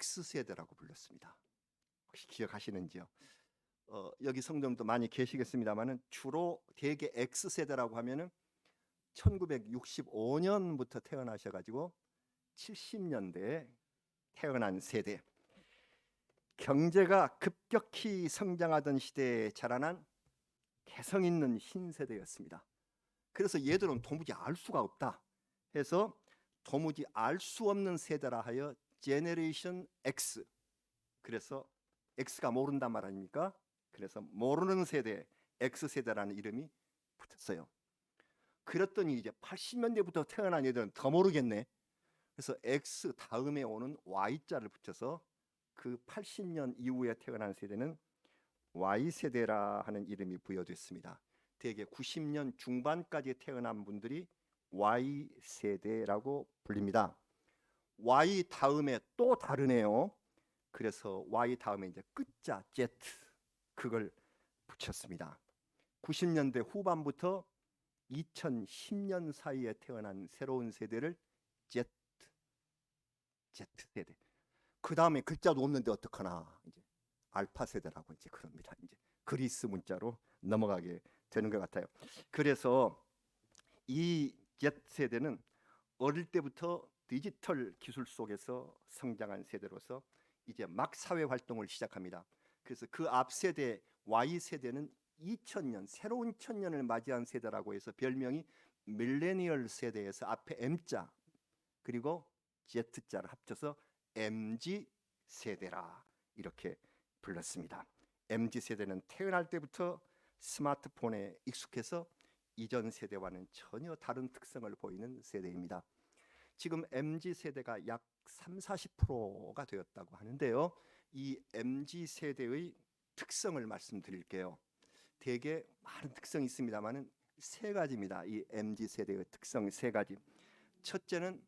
X세대라고 불렀습니다. 혹시 기억하시는지요? 여기 성도님도 많이 계시겠습니다만은 주로 대개 X세대라고 하면은 1965년부터 태어나셔가지고 70년대에 태어난 세대, 경제가 급격히 성장하던 시대에 자라난 개성 있는 신세대였습니다. 그래서 얘들은 도무지 알 수가 없다 해서 도무지 알 수 없는 세대라 하여 제너레이션 X, 그래서 X가 모른단 말 아닙니까? 그래서 모르는 세대, X세대라는 이름이 붙었어요. 그랬더니 이제 80년대부터 태어난 애들은 더 모르겠네. 그래서 X 다음에 오는 Y자를 붙여서 그 80년 이후에 태어난 세대는 Y세대라 하는 이름이 부여됐습니다. 대개 90년 중반까지 태어난 분들이 Y세대라고 불립니다. Y 다음에 또 다르네요. 그래서 Y 다음에 이제 끝자 Z, 그걸 붙였습니다. 90년대 후반부터 2010년 사이에 태어난 새로운 세대를 Z세대. 그 다음에 글자도 없는데 어떡하나, 이제 알파 세대라고 이제 그럽니다. 이제 그리스 문자로 넘어가게 되는 것 같아요. 그래서 이 Z세대는 어릴 때부터 디지털 기술 속에서 성장한 세대로서 이제 막 사회 활동을 시작합니다. 그래서 그 앞 세대 Y세대는 2000년, 새로운 천년을 맞이한 세대라고 해서 별명이 밀레니얼 세대에서 앞에 M자 그리고 Z자를 합쳐서 MZ세대라 이렇게 불렀습니다. MZ세대는 태어날 때부터 스마트폰에 익숙해서 이전 세대와는 전혀 다른 특성을 보이는 세대입니다. 지금 MZ세대가 약 30-40%가 되었다고 하는데요. 이 MZ세대의 특성을 말씀드릴게요. 대개 많은 특성이 있습니다만은 세 가지입니다. 이 MZ세대의 특성 세 가지. 첫째는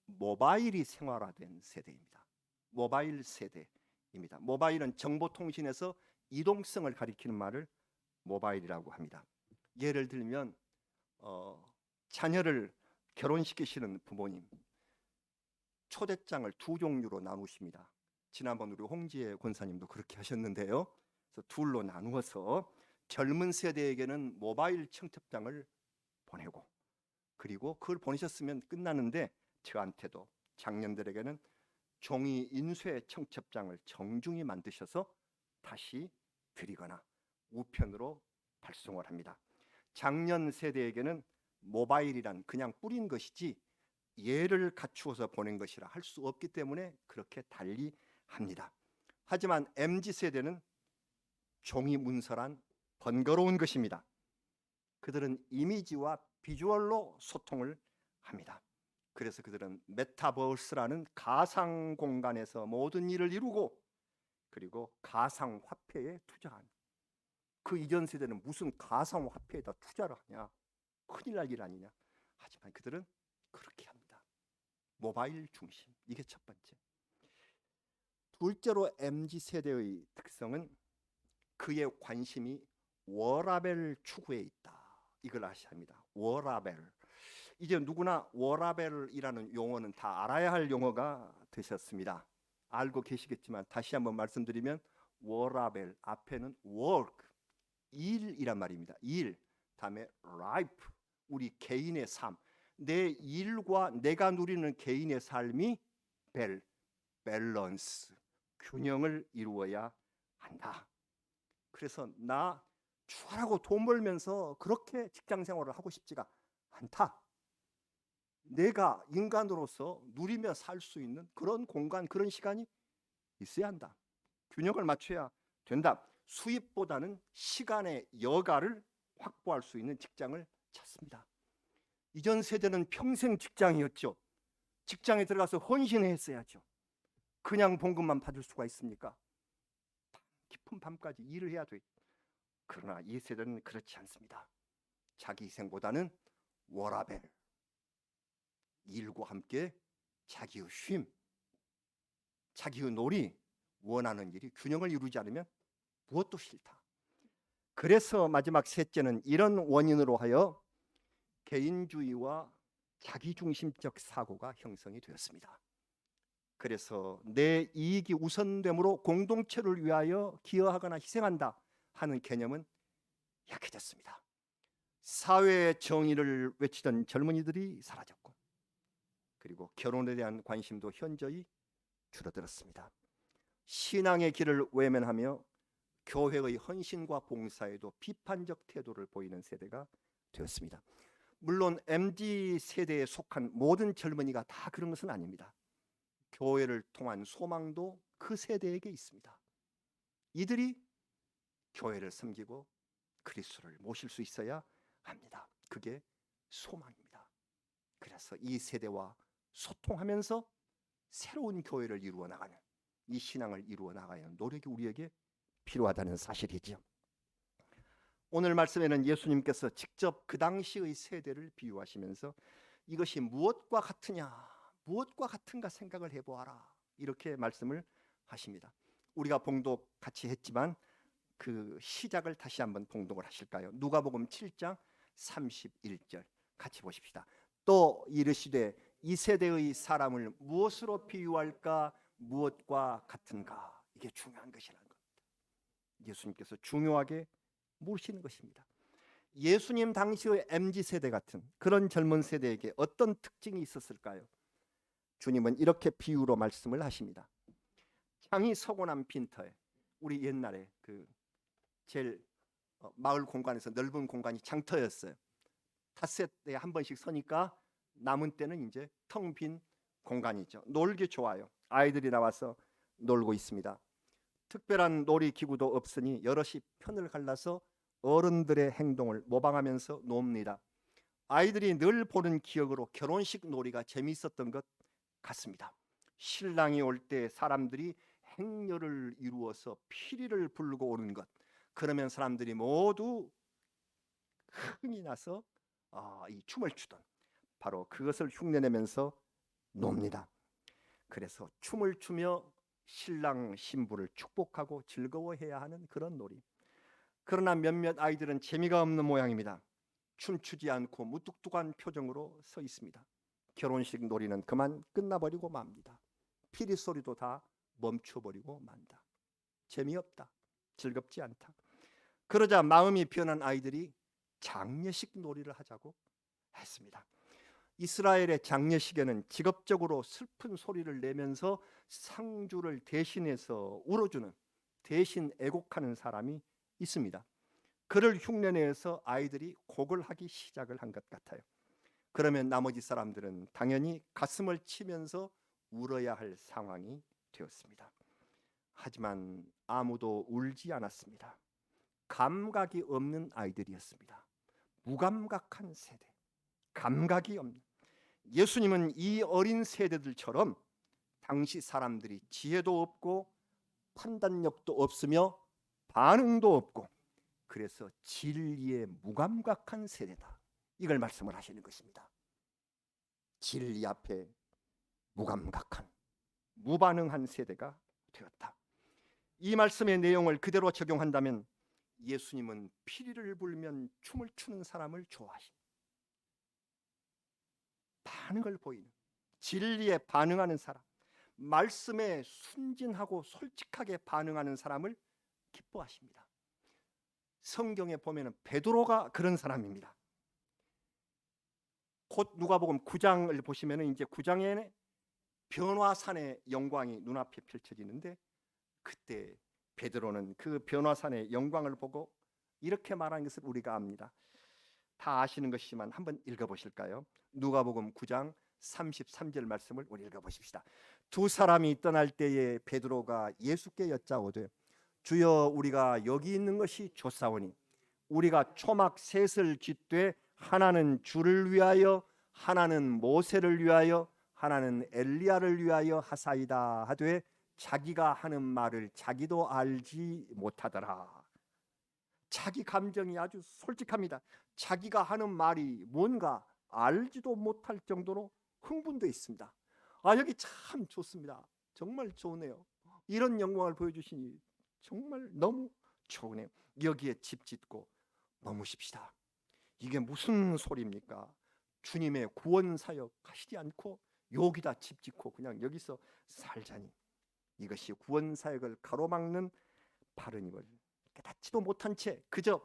모바일이 생활화된 세대입니다. 모바일 세대입니다. 모바일은 정보통신에서 이동성을 가리키는 말을 모바일이라고 합니다. 예를 들면 자녀를 결혼시키시는 부모님, 초대장을 두 종류로 나누십니다. 지난번 우리 홍지혜 권사님도 그렇게 하셨는데요. 그래서 둘로 나누어서 젊은 세대에게는 모바일 청첩장을 보내고, 그리고 그걸 보내셨으면 끝나는데 저한테도 장년들에게는 종이 인쇄 청첩장을 정중히 만드셔서 다시 드리거나 우편으로 발송을 합니다. 장년 세대에게는 모바일이란 그냥 뿌린 것이지 예를 갖추어서 보낸 것이라 할 수 없기 때문에 그렇게 달리 합니다. 하지만 MZ세대는 종이 문서란 번거로운 것입니다. 그들은 이미지와 비주얼로 소통을 합니다. 그래서 그들은 메타버스라는 가상 공간에서 모든 일을 이루고, 그리고 가상 화폐에 투자한, 그 이전 세대는 무슨 가상 화폐에다 투자를 하냐, 큰일 날 일 아니냐. 하지만 그들은 그렇게 합니다. 모바일 중심, 이게 첫 번째. 둘째로 MZ세대의 특성은 그의 관심이 워라벨 추구에 있다. 이걸 아셔야 합니다. 워라벨. 이제 누구나 워라벨이라는 용어는 다 알아야 할 용어가 되셨습니다. 알고 계시겠지만 다시 한번 말씀드리면 워라벨 앞에는 work, 일이란 말입니다. 일, 다음에 life, 우리 개인의 삶, 내 일과 내가 누리는 개인의 삶이 밸런스, 균형을 이루어야 한다. 그래서 나 죽어라고 돈 벌면서 그렇게 직장 생활을 하고 싶지가 않다. 내가 인간으로서 누리며 살 수 있는 그런 공간, 그런 시간이 있어야 한다. 균형을 맞춰야 된다. 수입보다는 시간의 여가를 확보할 수 있는 직장을 찾습니다. 이전 세대는 평생 직장이었죠. 직장에 들어가서 헌신했어야죠. 그냥 봉급만 받을 수가 있습니까? 깊은 밤까지 일을 해야 돼. 그러나 이 세대는 그렇지 않습니다. 자기 희생보다는 워라벨, 일과 함께 자기의 쉼, 자기의 놀이, 원하는 일이 균형을 이루지 않으면 무엇도 싫다. 그래서 마지막 셋째는 이런 원인으로 하여 개인주의와 자기중심적 사고가 형성이 되었습니다. 그래서 내 이익이 우선됨으로 공동체를 위하여 기여하거나 희생한다 하는 개념은 약해졌습니다. 사회의 정의를 외치던 젊은이들이 사라졌고, 그리고 결혼에 대한 관심도 현저히 줄어들었습니다. 신앙의 길을 외면하며 교회의 헌신과 봉사에도 비판적 태도를 보이는 세대가 되었습니다. 물론 MZ 세대에 속한 모든 젊은이가 다 그런 것은 아닙니다. 교회를 통한 소망도 그 세대에게 있습니다. 이들이 교회를 섬기고 그리스도를 모실 수 있어야 합니다. 그게 소망입니다. 그래서 이 세대와 소통하면서 새로운 교회를 이루어 나가는, 이 신앙을 이루어 나가야 하는 노력이 우리에게 필요하다는 사실이죠. 오늘 말씀에는 예수님께서 직접 그 당시의 세대를 비유하시면서 이것이 무엇과 같으냐, 무엇과 같은가 생각을 해보아라, 이렇게 말씀을 하십니다. 우리가 봉독 같이 했지만 그 시작을 다시 한번 봉독을 하실까요? 누가복음 7장 31절 같이 보십시다. 또 이르시되 이 세대의 사람을 무엇으로 비유할까? 무엇과 같은가? 이게 중요한 것이라는 겁니다. 예수님께서 중요하게 물으시는 것입니다. 예수님 당시의 MZ세대 같은 그런 젊은 세대에게 어떤 특징이 있었을까요? 주님은 이렇게 비유로 말씀을 하십니다. 창이 서고 난 빈터에, 우리 옛날에 그 제일 마을 공간에서 넓은 공간이 장터였어요. 닷새에 한 번씩 서니까 남은 때는 이제 텅 빈 공간이죠. 놀기 좋아요. 아이들이 나와서 놀고 있습니다. 특별한 놀이기구도 없으니 여럿이 편을 갈라서 어른들의 행동을 모방하면서 놉니다. 아이들이 늘 보는 기억으로 결혼식 놀이가 재미있었던 것 같습니다. 신랑이 올 때 사람들이 행렬을 이루어서 피리를 부르고 오는 것, 그러면 사람들이 모두 흥이 나서 이 춤을 추던, 바로 그것을 흉내내면서 놉니다. 그래서 춤을 추며 신랑 신부를 축복하고 즐거워해야 하는 그런 놀이. 그러나 몇몇 아이들은 재미가 없는 모양입니다. 춤추지 않고 무뚝뚝한 표정으로 서 있습니다. 결혼식 놀이는 그만 끝나버리고 맙니다. 피리 소리도 다 멈춰버리고 만다. 재미없다, 즐겁지 않다. 그러자 마음이 변한 아이들이 장례식 놀이를 하자고 했습니다. 이스라엘의 장례식에는 직업적으로 슬픈 소리를 내면서 상주를 대신해서 울어주는, 대신 애곡하는 사람이 있습니다. 그를 흉내내서 아이들이 곡을 하기 시작을 한 것 같아요. 그러면 나머지 사람들은 당연히 가슴을 치면서 울어야 할 상황이 되었습니다. 하지만 아무도 울지 않았습니다. 감각이 없는 아이들이었습니다. 무감각한 세대, 감각이 없는. 예수님은 이 어린 세대들처럼 당시 사람들이 지혜도 없고 판단력도 없으며 반응도 없고, 그래서 진리에 무감각한 세대다, 이걸 말씀을 하시는 것입니다. 진리 앞에 무감각한, 무반응한 세대가 되었다. 이 말씀의 내용을 그대로 적용한다면 예수님은 피리를 불면 춤을 추는 사람을 좋아하십니다. 반응을 보이는, 진리에 반응하는 사람, 말씀에 순진하고 솔직하게 반응하는 사람을 기뻐하십니다. 성경에 보면은 베드로가 그런 사람입니다. 곧 누가복음 9장을 보시면은 이제 9장에 변화산의 영광이 눈앞에 펼쳐지는데, 그때 베드로는 그 변화산의 영광을 보고 이렇게 말한 것을 우리가 압니다. 다 아시는 것이지만 한번 읽어보실까요? 누가복음 9장 33절 말씀을 우리 읽어보십시다. 두 사람이 떠날 때에 베드로가 예수께 여짜오되 주여, 우리가 여기 있는 것이 좋사오니 우리가 초막 셋을 짓되 하나는 주를 위하여, 하나는 모세를 위하여, 하나는 엘리야를 위하여 하사이다 하되 자기가 하는 말을 자기도 알지 못하더라. 자기 감정이 아주 솔직합니다. 자기가 하는 말이 뭔가 알지도 못할 정도로 흥분되어 있습니다. 여기 참 좋습니다. 정말 좋네요. 이런 영광을 보여주시니 정말 너무 좋으네요. 여기에 집 짓고 머무십시다. 이게 무슨 소리입니까? 주님의 구원 사역 하시지 않고 여기다 집 짓고 그냥 여기서 살자니, 이것이 구원 사역을 가로막는 바르님을 깨닫지도 못한 채 그저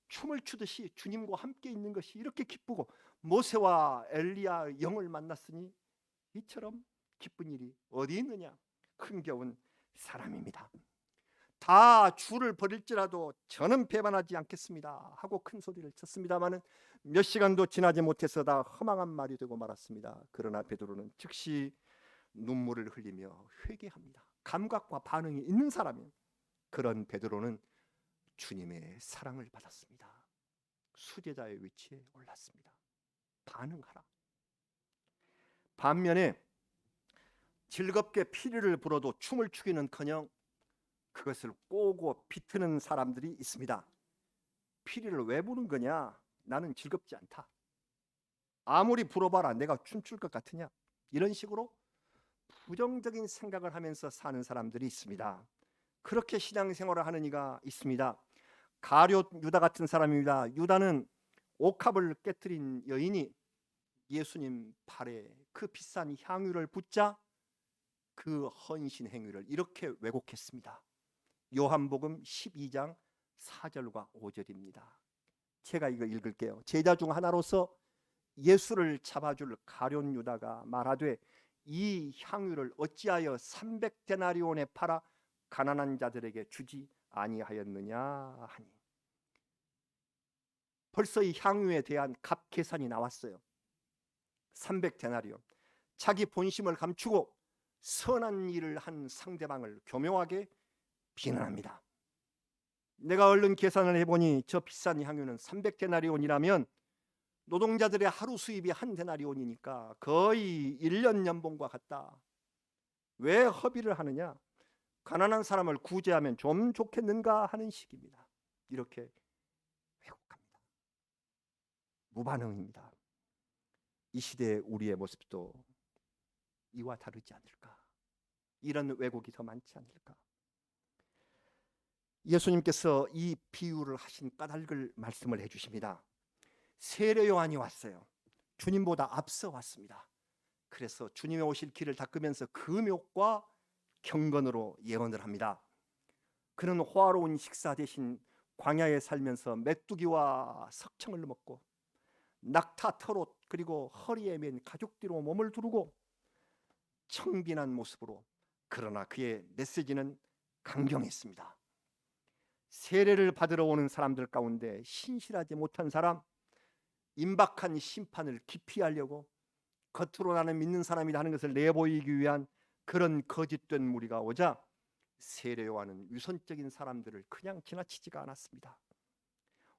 춤을 추듯이 주님과 함께 있는 것이 이렇게 기쁘고, 모세와 엘리야 영을 만났으니 이처럼 기쁜 일이 어디 있느냐, 흥겨운 사람입니다. 다 주를 버릴지라도 저는 배반하지 않겠습니다 하고 큰 소리를 쳤습니다마는 몇 시간도 지나지 못해서 다 허망한 말이 되고 말았습니다. 그러나 베드로는 즉시 눈물을 흘리며 회개합니다. 감각과 반응이 있는 사람이에요. 그런 베드로는 주님의 사랑을 받았습니다. 수제자의 위치에 올랐습니다. 반응하라. 반면에 즐겁게 피리를 불어도 춤을 추기는커녕 그것을 꼬고 비트는 사람들이 있습니다. 피리를 왜 부는 거냐? 나는 즐겁지 않다. 아무리 불어봐라 내가 춤출 것 같으냐? 이런 식으로 부정적인 생각을 하면서 사는 사람들이 있습니다. 그렇게 신앙생활을 하는 이가 있습니다. 가룟 유다 같은 사람입니다. 유다는 옥합을 깨뜨린 여인이 예수님 팔에 그 비싼 향유를 붓자 그 헌신 행위를 이렇게 왜곡했습니다. 요한복음 12장 4절과 5절입니다. 제가 이거 읽을게요. 제자 중 하나로서 예수를 잡아줄 가룟 유다가 말하되 이 향유를 어찌하여 300데나리온에 팔아 가난한 자들에게 주지 아니하였느냐 하니, 벌써 이 향유에 대한 값 계산이 나왔어요. 300데나리온. 자기 본심을 감추고 선한 일을 한 상대방을 교묘하게 비난합니다. 내가 얼른 계산을 해보니 저 비싼 향유는 300데나리온이라면 노동자들의 하루 수입이 한 데나리온이니까 거의 1년 연봉과 같다. 왜 허비를 하느냐? 가난한 사람을 구제하면 좀 좋겠는가 하는 식입니다. 이렇게 왜곡합니다. 무반응입니다. 이 시대의 우리의 모습도 이와 다르지 않을까? 이런 왜곡이 더 많지 않을까? 예수님께서 이 비유를 하신 까닭을 말씀을 해주십니다. 세례 요한이 왔어요. 주님보다 앞서 왔습니다. 그래서 주님의 오실 길을 닦으면서 금욕과 경건으로 예언을 합니다. 그는 호화로운 식사 대신 광야에 살면서 메뚜기와 석청을 먹고 낙타 털옷 그리고 허리에 맨 가죽띠로 몸을 두르고 청빈한 모습으로, 그러나 그의 메시지는 강경했습니다. 세례를 받으러 오는 사람들 가운데 신실하지 못한 사람, 임박한 심판을 기피하려고 겉으로 나는 믿는 사람이다 하는 것을 내보이기 위한 그런 거짓된 무리가 오자 세례 요한은 위선적인 사람들을 그냥 지나치지가 않았습니다.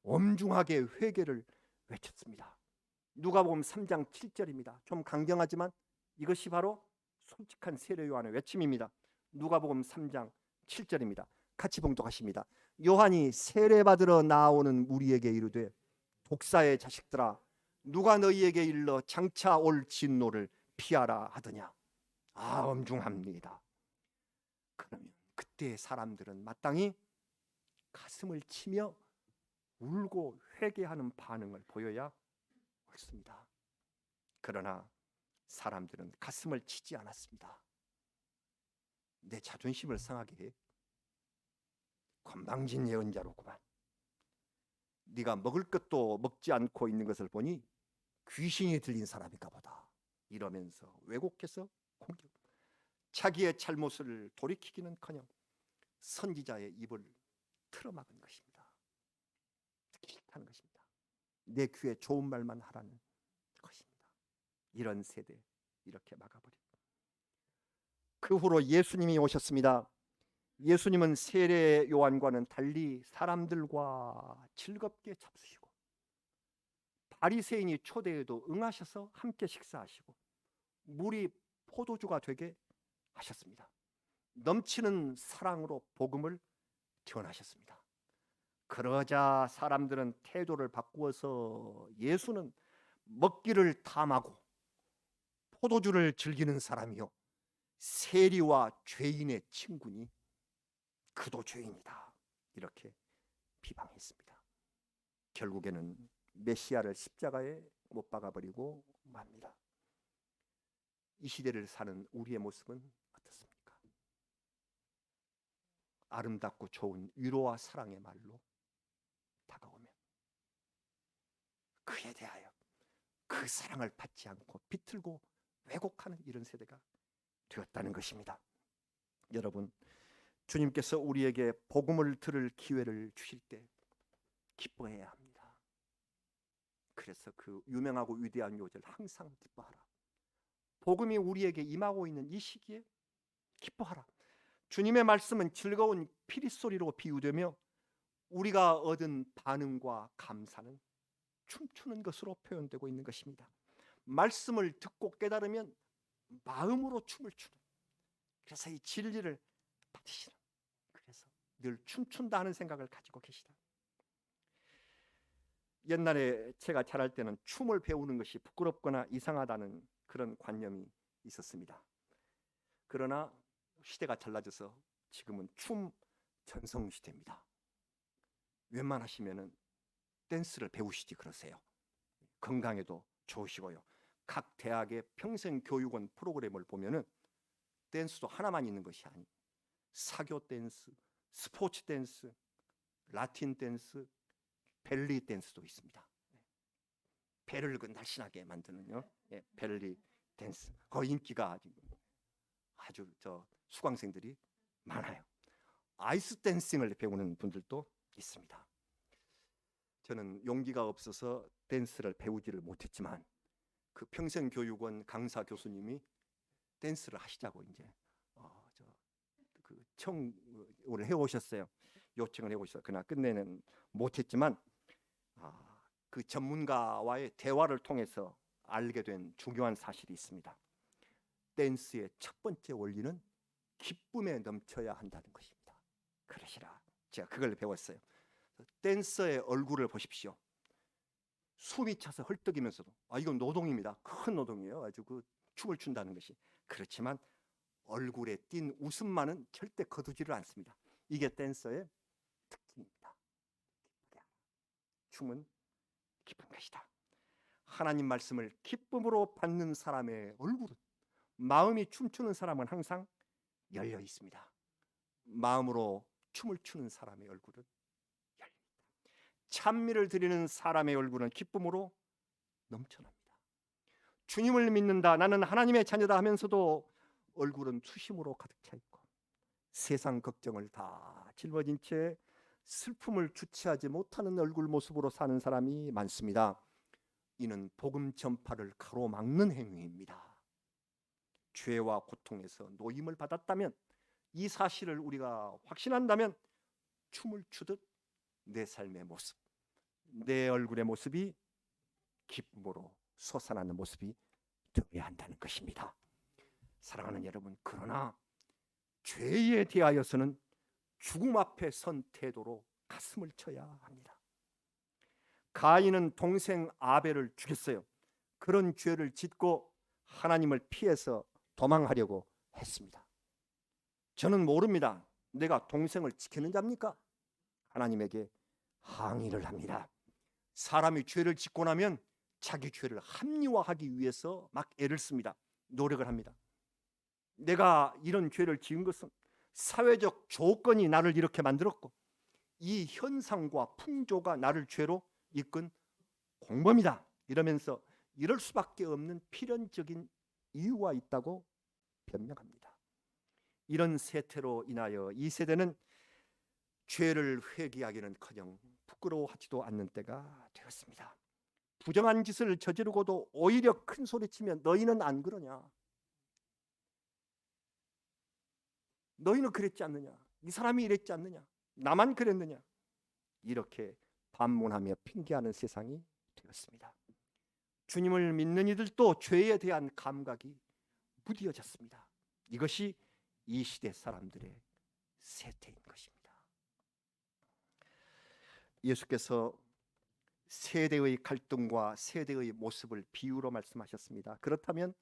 엄중하게 회개를 외쳤습니다. 누가복음 3장 7절입니다. 좀 강경하지만 이것이 바로 솔직한 세례 요한의 외침입니다. 누가복음 3장 7절입니다. 같이 봉독하십니다. 요한이 세례받으러 나오는 무리에게 이르되 독사의 자식들아 누가 너희에게 일러 장차 올 진노를 피하라 하더냐. 엄중합니다. 그러면 그때 사람들은 마땅히 가슴을 치며 울고 회개하는 반응을 보여야 옳습니다. 그러나 사람들은 가슴을 치지 않았습니다. 내 자존심을 상하게 해. 건방진 예언자로구만. 네가 먹을 것도 먹지 않고 있는 것을 보니 귀신이 들린 사람인가 보다. 이러면서 왜곡해서 공격. 자기의 잘못을 돌이키기는커녕 선지자의 입을 틀어막은 것입니다. 듣기 싫다는 것입니다. 내 귀에 좋은 말만 하라는 것입니다. 이런 세대 이렇게 막아버립니다. 그 후로 예수님이 오셨습니다. 예수님은 세례 요한과는 달리 사람들과 즐겁게 잡수시고 바리새인이 초대해도 응하셔서 함께 식사하시고 물이 포도주가 되게 하셨습니다. 넘치는 사랑으로 복음을 전하셨습니다. 그러자 사람들은 태도를 바꾸어서 예수는 먹기를 탐하고 포도주를 즐기는 사람이요 세리와 죄인의 친구니 그도 죄인이다 이렇게 비방했습니다. 결국에는 메시아를 십자가에 못 박아버리고 맙니다. 이 시대를 사는 우리의 모습은 어떻습니까? 아름답고 좋은 위로와 사랑의 말로 다가오면 그에 대하여 그 사랑을 받지 않고 비틀고 왜곡하는 이런 세대가 되었다는 것입니다. 여러분, 주님께서 우리에게 복음을 들을 기회를 주실 때 기뻐해야 합니다. 그래서 그 유명하고 위대한 요절 항상 기뻐하라. 복음이 우리에게 임하고 있는 이 시기에 기뻐하라. 주님의 말씀은 즐거운 피리소리로 비유되며 우리가 얻은 반응과 감사는 춤추는 것으로 표현되고 있는 것입니다. 말씀을 듣고 깨달으면 마음으로 춤을 추는, 그래서 이 진리를 받으시는, 그래서 늘 춤춘다 하는 생각을 가지고 계시다. 옛날에 제가 자랄 때는 춤을 배우는 것이 부끄럽거나 이상하다는 그런 관념이 있었습니다. 그러나 시대가 달라져서 지금은 춤 전성 시대입니다. 웬만하시면은 댄스를 배우시지 그러세요. 건강에도 좋으시고요. 각 대학의 평생교육원 프로그램을 보면은 댄스도 하나만 있는 것이 아니에요. 사교 댄스, 스포츠 댄스, 라틴 댄스, 벨리 댄스도 있습니다. 배를 날씬하게 만드는요. 벨리 댄스. 그 인기가 아주 수강생들이 많아요. 아이스 댄싱을 배우는 분들도 있습니다. 저는 용기가 없어서 댄스를 배우지를 못했지만 그 평생교육원 강사 교수님이 댄스를 하시자고 이제 청을 해오셨어요. 요청을 해오셨어요. 그러나 끝내는 못했지만 그 전문가와의 대화를 통해서 알게 된 중요한 사실이 있습니다. 댄스의 첫 번째 원리는 기쁨에 넘쳐야 한다는 것입니다. 그러시라. 제가 그걸 배웠어요. 댄서의 얼굴을 보십시오. 숨이 차서 헐떡이면서도 이건 노동입니다. 큰 노동이에요. 아주 그 춤을 춘다는 것이. 그렇지만 얼굴에 띈 웃음만은 절대 거두지를 않습니다. 이게 댄서의 특징입니다. 춤은 기쁜 것이다. 하나님 말씀을 기쁨으로 받는 사람의 얼굴은, 마음이 춤추는 사람은 항상 열려 있습니다. 마음으로 춤을 추는 사람의 얼굴은 열려 있다. 찬미를 드리는 사람의 얼굴은 기쁨으로 넘쳐납니다. 주님을 믿는다, 나는 하나님의 자녀다 하면서도 얼굴은 수심으로 가득 차 있고 세상 걱정을 다 짊어진 채 슬픔을 주체하지 못하는 얼굴 모습으로 사는 사람이 많습니다. 이는 복음 전파를 가로막는 행위입니다. 죄와 고통에서 노임을 받았다면, 이 사실을 우리가 확신한다면 춤을 추듯 내 삶의 모습, 내 얼굴의 모습이 기쁨으로 솟아나는 모습이 되어야 한다는 것입니다. 사랑하는 여러분, 그러나 죄에 대하여서는 죽음 앞에 선 태도로 가슴을 쳐야 합니다. 가인은 동생 아벨을 죽였어요. 그런 죄를 짓고 하나님을 피해서 도망하려고 했습니다. 저는 모릅니다. 내가 동생을 지키는 자입니까? 하나님에게 항의를 합니다. 사람이 죄를 짓고 나면 자기 죄를 합리화하기 위해서 막 애를 씁니다. 노력을 합니다. 내가 이런 죄를 지은 것은 사회적 조건이 나를 이렇게 만들었고 이 현상과 풍조가 나를 죄로 이끈 공범이다, 이러면서 이럴 수밖에 없는 필연적인 이유가 있다고 변명합니다. 이런 세태로 인하여 이 세대는 죄를 회개하기는커녕 부끄러워하지도 않는 때가 되었습니다. 부정한 짓을 저지르고도 오히려 큰 소리치면 너희는 안 그러냐, 너희는 그랬지 않느냐, 이 사람이 이랬지 않느냐, 나만 그랬느냐, 이렇게 반문하며 핑계하는 세상이 되었습니다. 주님을 믿는 이들도 죄에 대한 감각이 무뎌졌습니다. 이것이 이 시대 사람들의 세태인 것입니다. 예수께서 세대의 갈등과 세대의 모습을 비유로 말씀하셨습니다. 그렇다면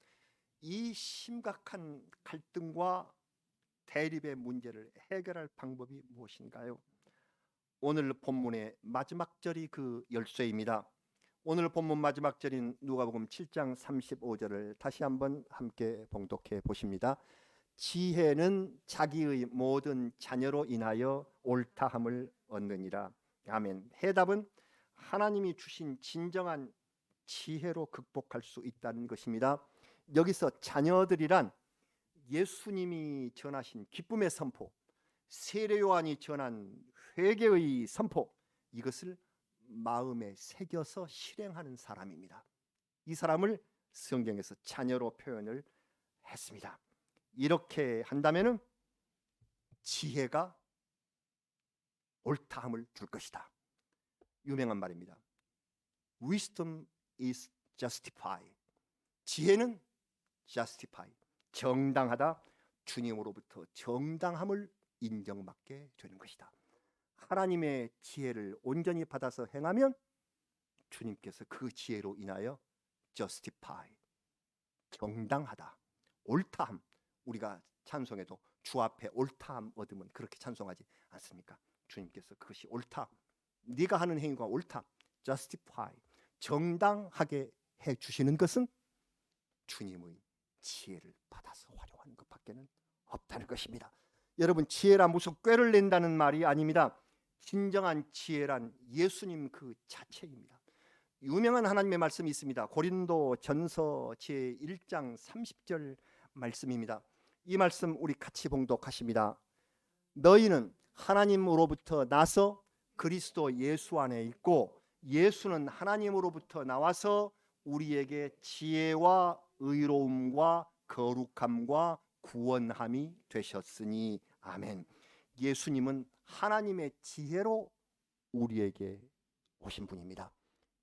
이 심각한 갈등과 대립의 문제를 해결할 방법이 무엇인가요? 오늘 본문의 마지막 절이 그 열쇠입니다. 오늘 본문 마지막 절인 누가복음 7장 35절을 다시 한번 함께 봉독해 보십니다. 지혜는 자기의 모든 자녀로 인하여 옳다함을 얻느니라. 아멘. 해답은 하나님이 주신 진정한 지혜로 극복할 수 있다는 것입니다. 여기서 자녀들이란 예수님이 전하신 기쁨의 선포, 세례 요한이 전한 회개의 선포, 이것을 마음에 새겨서 실행하는 사람입니다. 이 사람을 성경에서 자녀로 표현을 했습니다. 이렇게 한다면은 지혜가 옳다함을 줄 것이다. 유명한 말입니다. Wisdom is justified. 지혜는 justify, 정당하다. 주님으로부터 정당함을 인정받게 되는 것이다. 하나님의 지혜를 온전히 받아서 행하면 주님께서 그 지혜로 인하여 justify, 정당하다, 옳다함. 우리가 찬송에도 주 앞에 옳다함 얻으면 그렇게 찬송하지 않습니까? 주님께서 그것이 옳다, 네가 하는 행위가 옳다, justify, 정당하게 해주시는 것은 주님의 지혜를 받아서 활용하는 것밖에는 없다는 것입니다. 여러분, 지혜란 무슨 꾀를 낸다는 말이 아닙니다. 진정한 지혜란 예수님 그 자체입니다. 유명한 하나님의 말씀이 있습니다. 고린도 전서 제1장 30절 말씀입니다. 이 말씀 우리 같이 봉독하십니다. 너희는 하나님으로부터 나서 그리스도 예수 안에 있고 예수는 하나님으로부터 나와서 우리에게 지혜와 의로움과 거룩함과 구원함이 되셨으니 아멘. 예수님은 하나님의 지혜로 우리에게 오신 분입니다.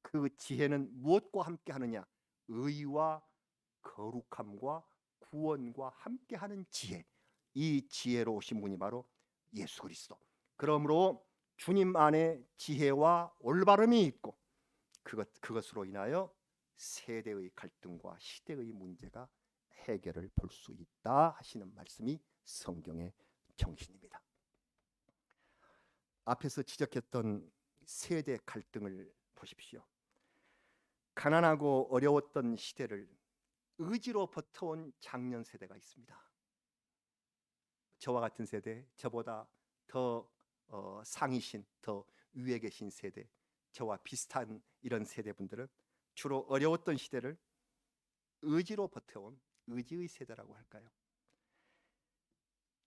그 지혜는 무엇과 함께 하느냐? 의와 거룩함과 구원과 함께하는 지혜. 이 지혜로 오신 분이 바로 예수 그리스도. 그러므로 주님 안에 지혜와 올바름이 있고 그것으로 인하여 세대의 갈등과 시대의 문제가 해결을 볼 수 있다 하시는 말씀이 성경의 정신입니다. 앞에서 지적했던 세대 갈등을 보십시오. 가난하고 어려웠던 시대를 의지로 버텨온 장년 세대가 있습니다. 저와 같은 세대, 저보다 더 상이신, 더 위에 계신 세대, 저와 비슷한 이런 세대분들은 주로 어려웠던 시대를 의지로 버텨온 의지의 세대라고 할까요?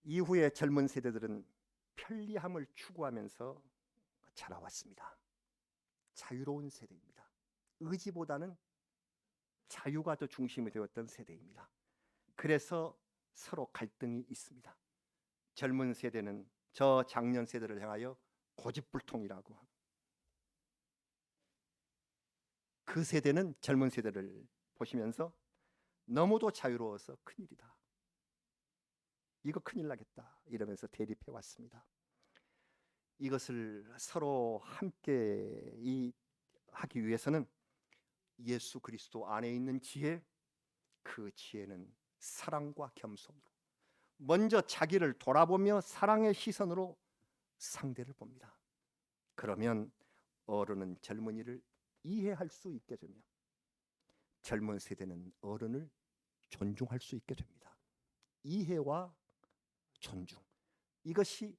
이후에 젊은 세대들은 편리함을 추구하면서 자라왔습니다. 자유로운 세대입니다. 의지보다는 자유가 더 중심이 되었던 세대입니다. 그래서 서로 갈등이 있습니다. 젊은 세대는 저 장년 세대를 향하여 고집불통이라고 하고, 그 세대는 젊은 세대를 보시면서 너무도 자유로워서 큰일이다, 이거 큰일 나겠다 이러면서 대립해 왔습니다. 이것을 서로 함께 하기 위해서는 예수 그리스도 안에 있는 지혜, 그 지혜는 사랑과 겸손으로 먼저 자기를 돌아보며 사랑의 시선으로 상대를 봅니다. 그러면 어른은 젊은이를 이해할 수 있게 되며 젊은 세대는 어른을 존중할 수 있게 됩니다. 이해와 존중, 이것이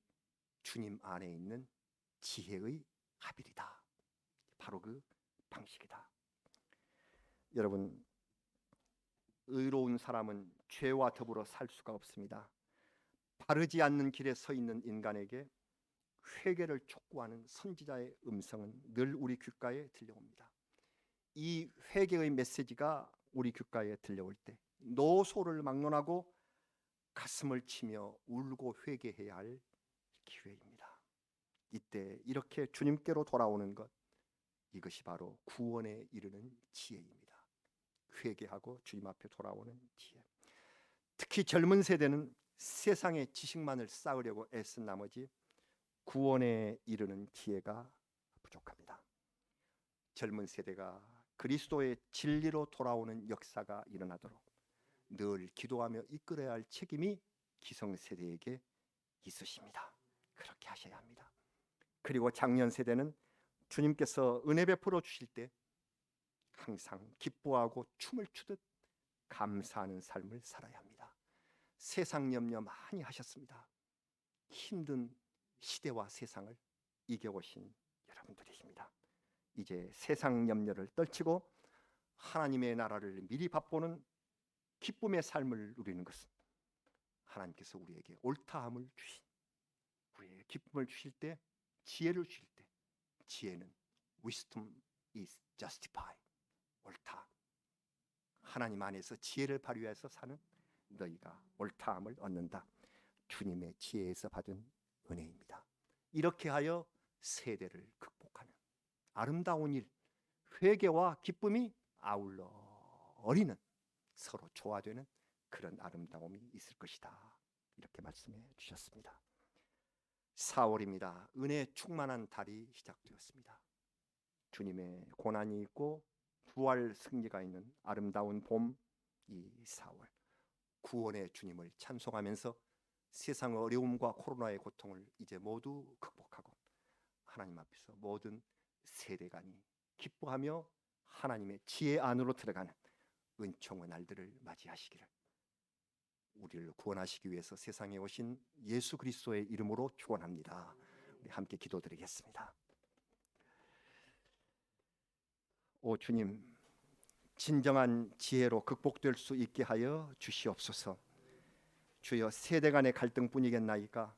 주님 안에 있는 지혜의 합일이다. 바로 그 방식이다. 여러분, 의로운 사람은 죄와 더불어 살 수가 없습니다. 바르지 않는 길에 서 있는 인간에게 회개를 촉구하는 선지자의 음성은 늘 우리 귓가에 들려옵니다. 이 회개의 메시지가 우리 귓가에 들려올 때 노소를 막론하고 가슴을 치며 울고 회개해야 할 기회입니다. 이때 이렇게 주님께로 돌아오는 것, 이것이 바로 구원에 이르는 지혜입니다. 회개하고 주님 앞에 돌아오는 지혜. 특히 젊은 세대는 세상의 지식만을 쌓으려고 애쓴 나머지 구원에 이르는 지혜가 부족합니다. 젊은 세대가 그리스도의 진리로 돌아오는 역사가 일어나도록 늘 기도하며 이끌어야 할 책임이 기성세대에게 있으십니다. 그렇게 하셔야 합니다. 그리고 장년 세대는 주님께서 은혜 베풀어 주실 때 항상 기뻐하고 춤을 추듯 감사하는 삶을 살아야 합니다. 세상 염려 많이 하셨습니다. 힘든 시대와 세상을 이겨오신 여러분들이십니다. 이제 세상 염려를 떨치고 하나님의 나라를 미리 맛보는 기쁨의 삶을 누리는 것은 하나님께서 우리에게 옳다함을 주신, 우리에게 기쁨을 주실 때, 지혜를 주실 때, 지혜는 wisdom is justified, 옳다. 하나님 안에서 지혜를 발휘해서 사는 너희가 옳다함을 얻는다. 주님의 지혜에서 받은 은혜입니다. 이렇게 하여 세대를 극복하는 아름다운 일, 회개와 기쁨이 아울러 어리는, 서로 조화되는 그런 아름다움이 있을 것이다. 이렇게 말씀해 주셨습니다. 4월입니다. 은혜 충만한 달이 시작되었습니다. 주님의 고난이 있고 부활 승리가 있는 아름다운 봄, 이 4월 구원의 주님을 찬송하면서 세상의 어려움과 코로나의 고통을 이제 모두 극복하고 하나님 앞에서 모든 세대간이 기뻐하며 하나님의 지혜 안으로 들어가는 은총의 날들을 맞이하시기를 우리를 구원하시기 위해서 세상에 오신 예수 그리스도의 이름으로 축원합니다. 우리 함께 기도드리겠습니다. 오 주님, 진정한 지혜로 극복될 수 있게 하여 주시옵소서. 주여, 세대 간의 갈등뿐이겠나이까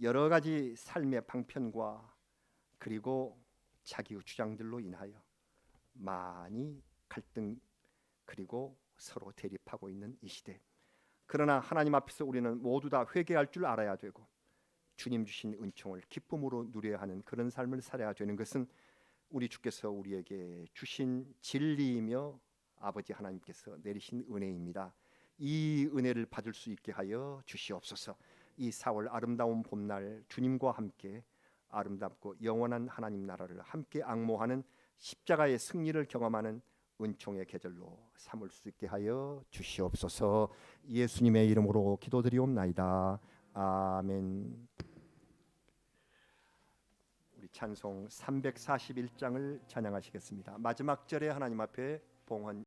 여러 가지 삶의 방편과 그리고 자기의 주장들로 인하여 많이 갈등 그리고 서로 대립하고 있는 이 시대, 그러나 하나님 앞에서 우리는 모두 다 회개할 줄 알아야 되고 주님 주신 은총을 기쁨으로 누려야 하는 그런 삶을 살아야 되는 것은 우리 주께서 우리에게 주신 진리이며 아버지 하나님께서 내리신 은혜입니다. 이 은혜를 받을 수 있게 하여 주시옵소서. 이 4월 아름다운 봄날 주님과 함께 아름답고 영원한 하나님 나라를 함께 앙모하는 십자가의 승리를 경험하는 은총의 계절로 삼을 수 있게 하여 주시옵소서. 예수님의 이름으로 기도드리옵나이다. 아멘. 우리 찬송 341장을 찬양하시겠습니다. 마지막 절에 하나님 앞에 봉헌